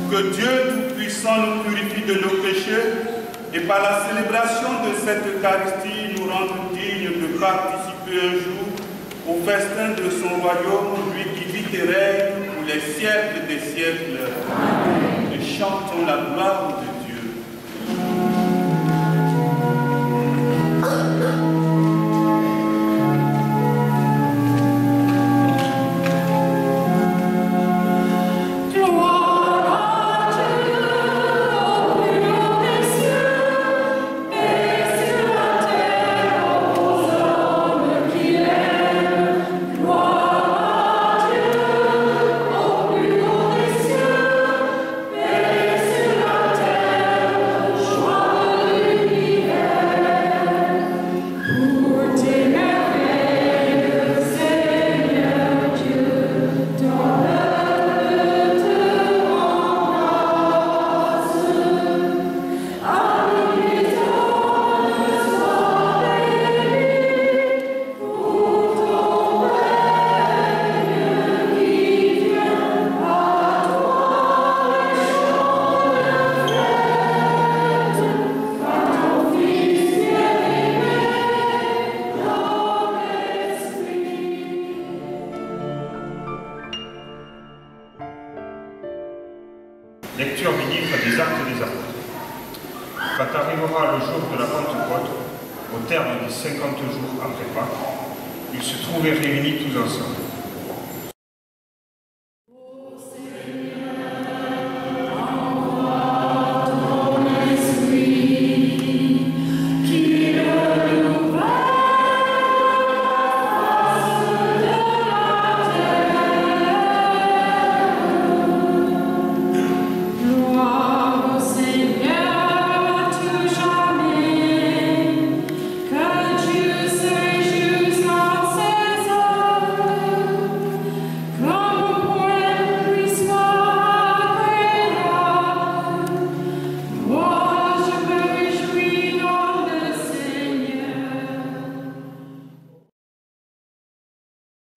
Que Dieu Tout-Puissant nous purifie de nos péchés et par la célébration de cette Eucharistie nous rende dignes de participer un jour au festin de son royaume, lui qui vit et règne pour les siècles des siècles. Amen. Et chantons la gloire de Dieu. Lecture du livre des Actes des Apôtres. Quand arrivera le jour de la Pentecôte, au terme des 50 jours après Pâques, ils se trouvaient réunis tous ensemble.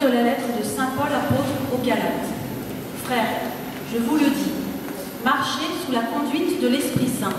La lettre de Saint Paul apôtre aux Galates. Frères, je vous le dis, marchez sous la conduite de l'Esprit Saint.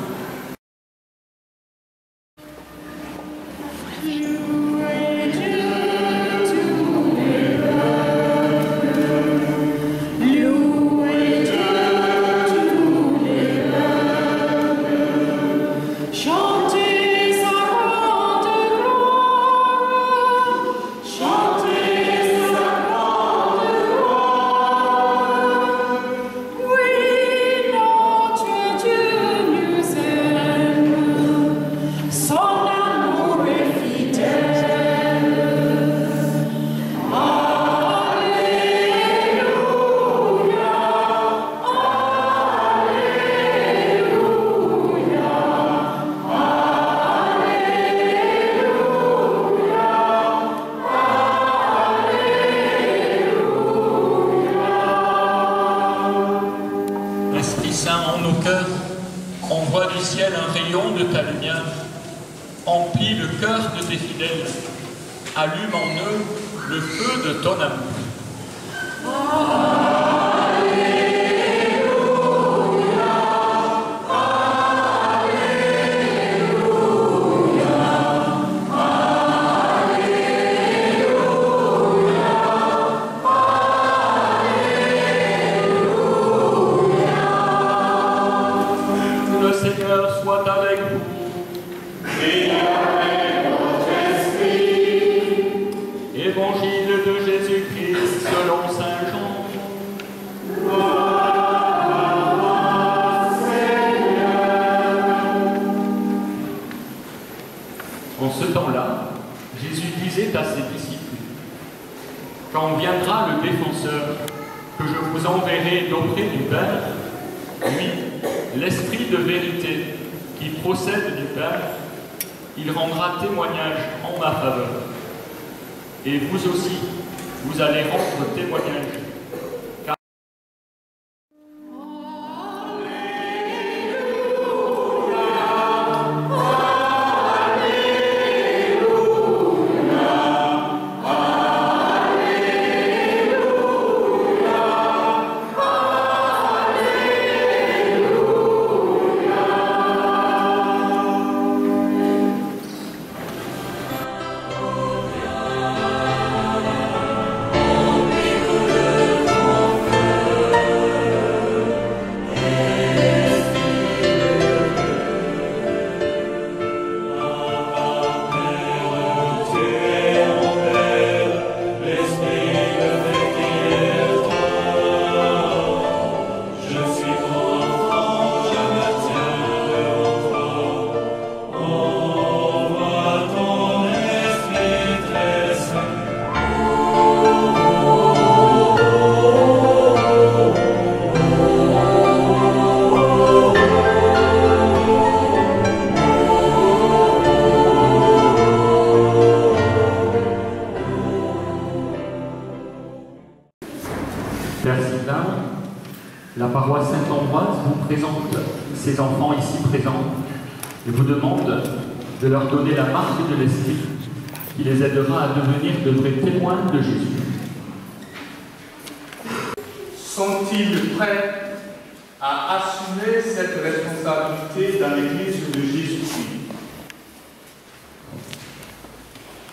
Envoie du ciel un rayon de ta lumière, emplis le cœur de tes fidèles, allume en eux le feu de ton amour. Le Seigneur soit avec vous. Et avec votre esprit. Évangile de Jésus-Christ selon Saint Jean. Gloire à toi, Seigneur. En ce temps-là, Jésus disait à ses disciples: quand viendra le défenseur, que je vous enverrai d'auprès du Père, lui, l'Esprit de vérité qui procède du Père, il rendra témoignage en ma faveur. Et vous aussi, vous allez rendre témoignage. La paroisse Saint-Ambroise vous présente ces enfants ici présents et vous demande de leur donner la marque de l'Esprit qui les aidera à devenir de vrais témoins de Jésus. Sont-ils prêts à assumer cette responsabilité dans l'Église de Jésus-Christ?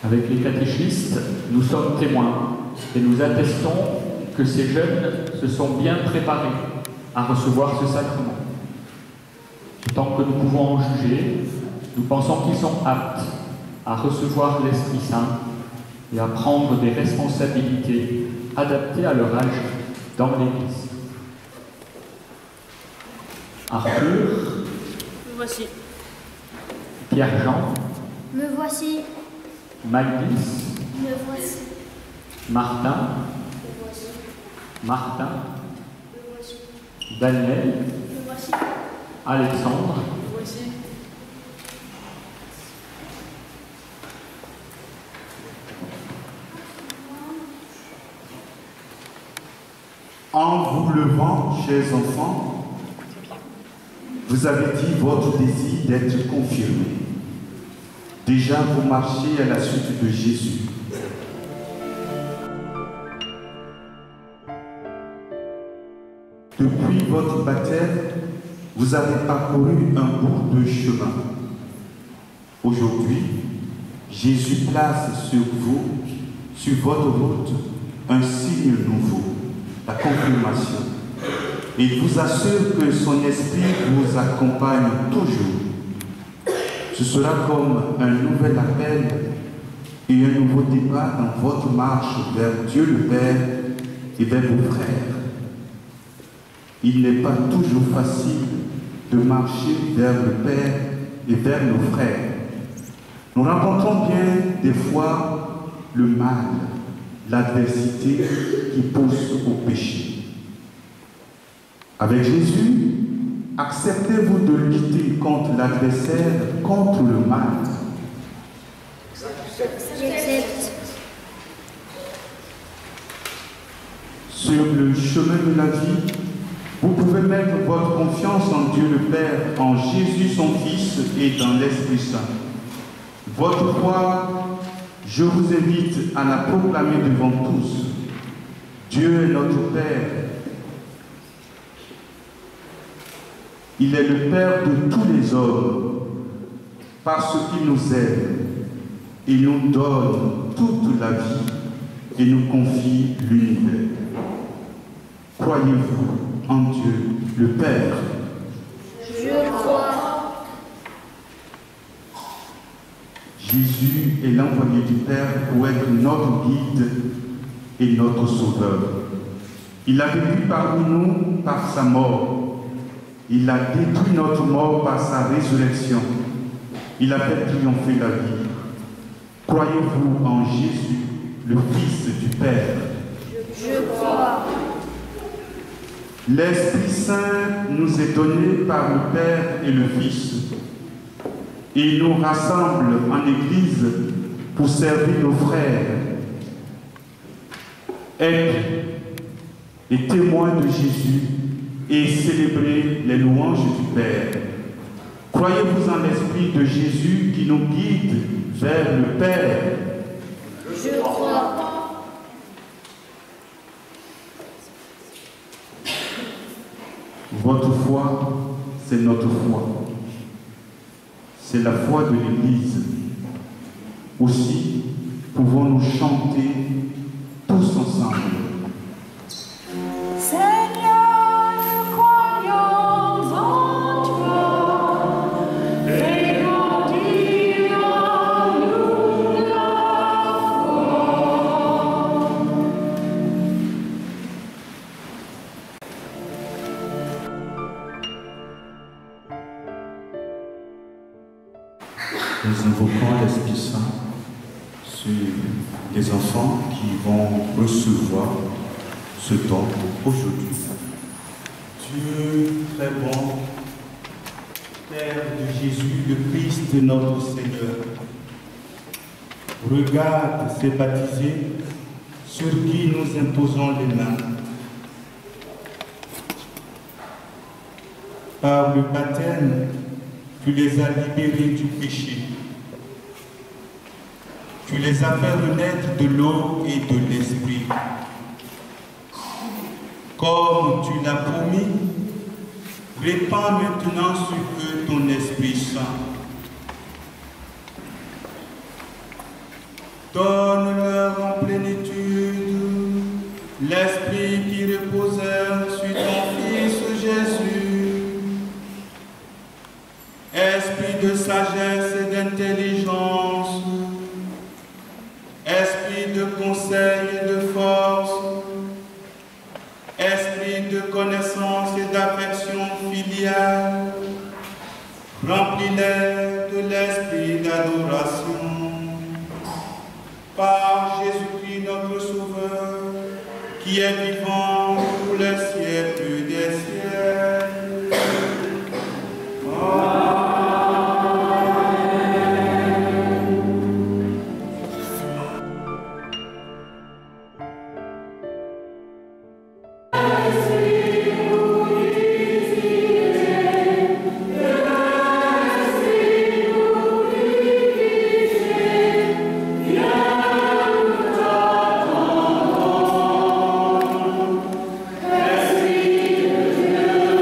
Avec les catéchistes, nous sommes témoins et nous attestons que ces jeunes se sont bien préparés à recevoir ce sacrement. Tant que nous pouvons en juger, nous pensons qu'ils sont aptes à recevoir l'Esprit Saint et à prendre des responsabilités adaptées à leur âge dans l'Église. Arthur, Me voici. Pierre-Jean, Me voici. Magnus, Me voici. Martin, Me voici. Martin, Me voici. Daniel, Me voici. Alexandre, Me voici. En vous levant, chers enfants, vous avez dit votre désir d'être confirmé. Déjà, vous marchez à la suite de Jésus. Depuis votre baptême, vous avez parcouru un bout de chemin. Aujourd'hui, Jésus place sur vous, sur votre route, un signe nouveau, la confirmation. Il vous assure que son esprit vous accompagne toujours. Ce sera comme un nouvel appel et un nouveau départ dans votre marche vers Dieu le Père et vers vos frères. Il n'est pas toujours facile de marcher vers le Père et vers nos frères. Nous rencontrons bien des fois le mal, l'adversité qui pousse au péché. Avec Jésus, acceptez-vous de lutter contre l'adversaire, contre le mal. J'accepte. Sur le chemin de la vie, vous pouvez mettre votre confiance en Dieu le Père, en Jésus son Fils et dans l'Esprit Saint. Votre foi, je vous invite à la proclamer devant tous. Dieu est notre Père. Il est le Père de tous les hommes, parce qu'il nous aime. Il nous donne toute la vie et nous confie l'univers. Croyez-vous en Dieu, le Père? Je crois. Jésus est l'envoyé du Père pour être notre guide et notre sauveur. Il a vécu parmi nous par sa mort. Il a détruit notre mort par sa résurrection. Il a fait triompher la vie. Croyez-vous en Jésus, le Fils du Père? Je crois. L'Esprit Saint nous est donné par le Père et le Fils. Il nous rassemble en Église pour servir nos frères. Être et témoins de Jésus et célébrer les louanges du Père. Croyez-vous en l'Esprit de Jésus qui nous guide vers le Père? Je crois. Votre foi, c'est notre foi. C'est la foi de l'Église. Aussi, pouvons-nous chanter tous ensemble. Seigneur, nous croyons en toi, fais grandir en nous la foi. Nous invoquons l'Esprit Saint sur les enfants qui vont recevoir ce don aujourd'hui. Dieu très bon, Père de Jésus, le Christ notre Seigneur, regarde ces baptisés sur qui nous imposons les mains. Par le baptême, tu les as libérés du péché. Tu les as fait renaître de l'eau et de l'esprit. Comme tu l'as promis, répands maintenant sur eux ton Esprit Saint. Donne-leur en plénitude l'Esprit qui reposait sur ton Fils Jésus. Esprit de sagesse et d'intelligence, esprit de conseil et de force, esprit de connaissance et d'affection filiale, remplis-les de l'esprit d'adoration. Par Jésus-Christ notre Sauveur, qui est vivant pour les siècles des siècles. Amen. Esprit de Dieu.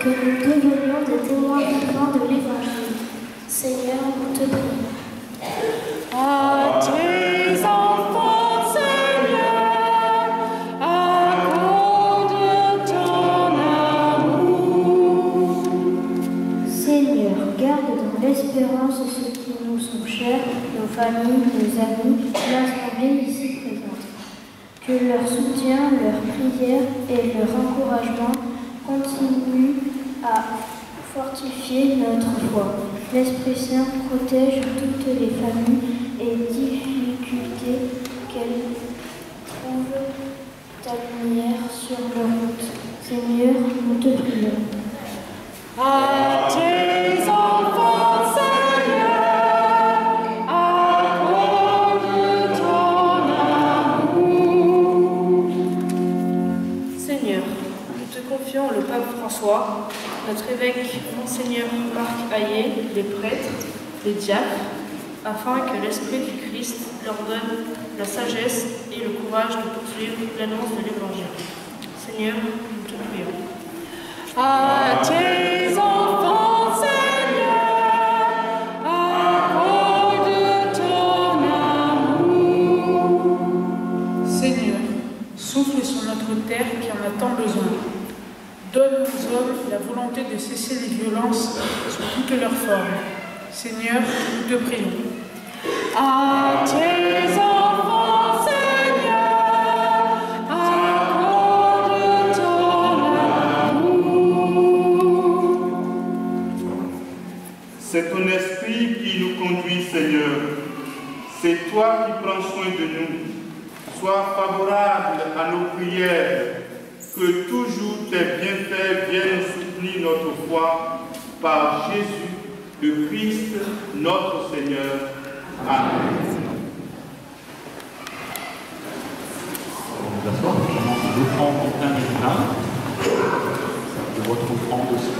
que nous devenions des témoins vivants de l'Évangile. Seigneur, nous te prions. À tes enfants, Seigneur, accorde ton amour. Seigneur, garde dans l'espérance ceux qui nous sont chers, nos familles, nos amis, l'assemblée ici présente. Que leur soutien, leur prière et leur encouragement continuent à fortifier notre foi. L'Esprit Saint protège toutes les familles et difficultés qu'elles trouvent ta lumière sur leur route. Seigneur, nous te prions. À tes enfants, Seigneur, accorde ton amour. Seigneur, nous te confions le pape François, notre évêque Monseigneur Marc Hayet, les prêtres, les diacres, afin que l'Esprit du Christ leur donne la sagesse et le courage de poursuivre l'annonce de l'Évangile. Seigneur, nous te prions. À tes enfants, Seigneur, accorde ton amour. Seigneur, souffle sur notre terre qui en a tant besoin. Donne aux hommes la volonté de cesser les violences sous toutes leurs formes. Seigneur, nous te prions. À tes enfants, Seigneur, accorde ton amour. C'est ton esprit qui nous conduit, Seigneur. C'est toi qui prends soin de nous. Sois favorable à nos prières. Que toujours tes bienfaits viennent soutenir notre foi par Jésus, le Christ, notre Seigneur. Amen. D'accord, je prends en plein médecin de votre offrande aussi.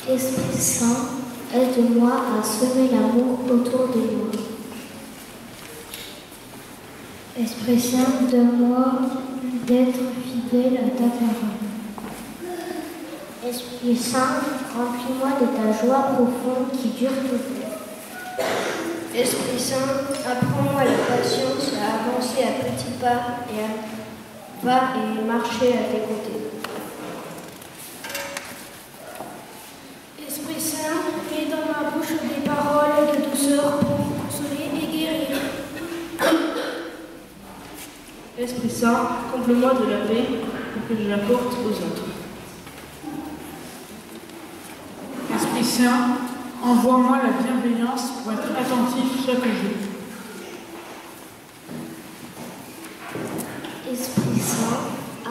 Esprit Saint, aide-moi à semer l'amour autour de moi. Esprit Saint, donne-moi d'être fidèle à ta parole. Esprit Saint, remplis-moi de ta joie profonde qui dure toujours. Esprit Saint, apprends-moi la patience à avancer à petits pas et à marcher à tes côtés. Esprit Saint, mets dans ma bouche des paroles de douceur pour consoler et guérir. Esprit Saint, comble-moi de la paix pour que je l'apporte aux autres. Esprit Saint, envoie-moi la bienveillance pour être attentif chaque jour. Esprit Saint,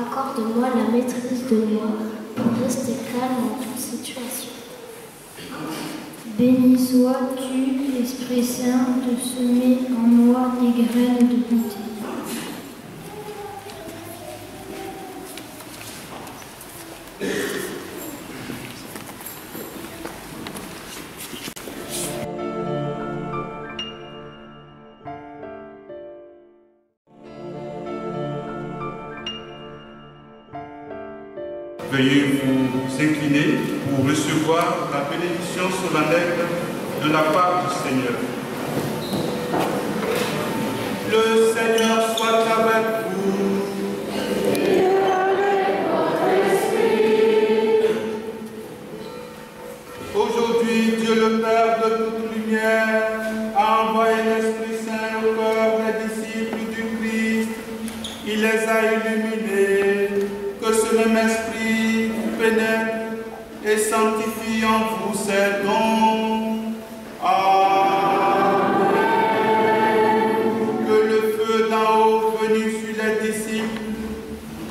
accorde-moi la maîtrise de moi pour rester calme en toute situation. Béni sois-tu, Esprit Saint, de semer en moi des graines de bonté. Veuillez vous incliner pour recevoir la bénédiction solennelle de la part du Seigneur. Le Seigneur soit avec vous. Et avec votre esprit. Aujourd'hui, Dieu le Père de toute lumière a envoyé l'Esprit Saint au cœur des disciples du Christ. Il les a illuminés. Que ce même Esprit pénètre et sanctifie en vous ces dons. Amen. Que le feu d'en haut venu sur les disciples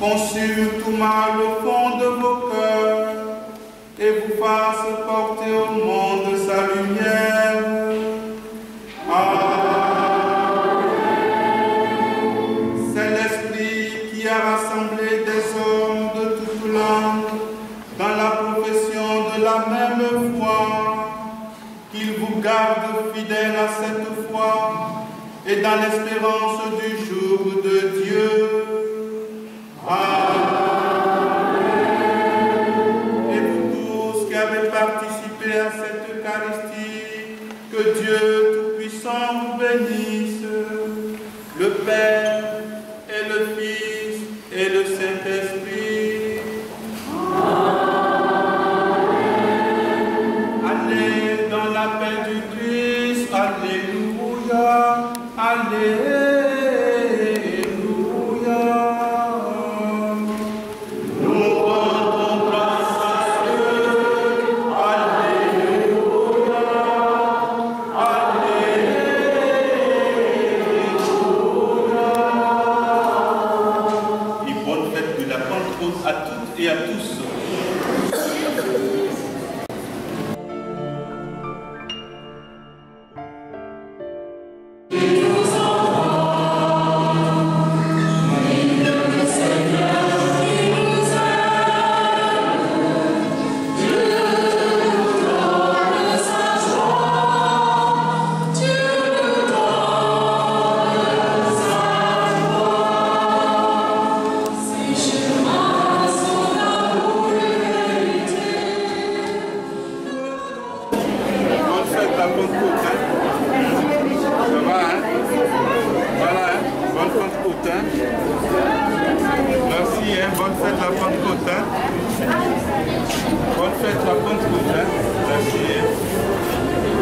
consume tout mal au fond de vos cœurs et vous fasse porter au monde sa lumière. Amen. C'est l'Esprit qui a rassemblé des hommes de toute langue dans la profession de la même foi, qu'il vous garde fidèles à cette foi et dans l'espérance du jour de Dieu. Amen. Et vous tous qui avez participé à cette Eucharistie, que Dieu Tout-Puissant vous bénisse, le Père et le Fils et le Saint-Esprit. Allez dans la paix du Christ. Alléluia. Alléluia. Nous rendons grâce à Dieu. Alléluia. Alléluia. Et bonne fête de la Pentecôte à toutes et à tous.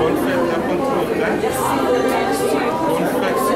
Bonne fête la Pentecôte. Bonne fête.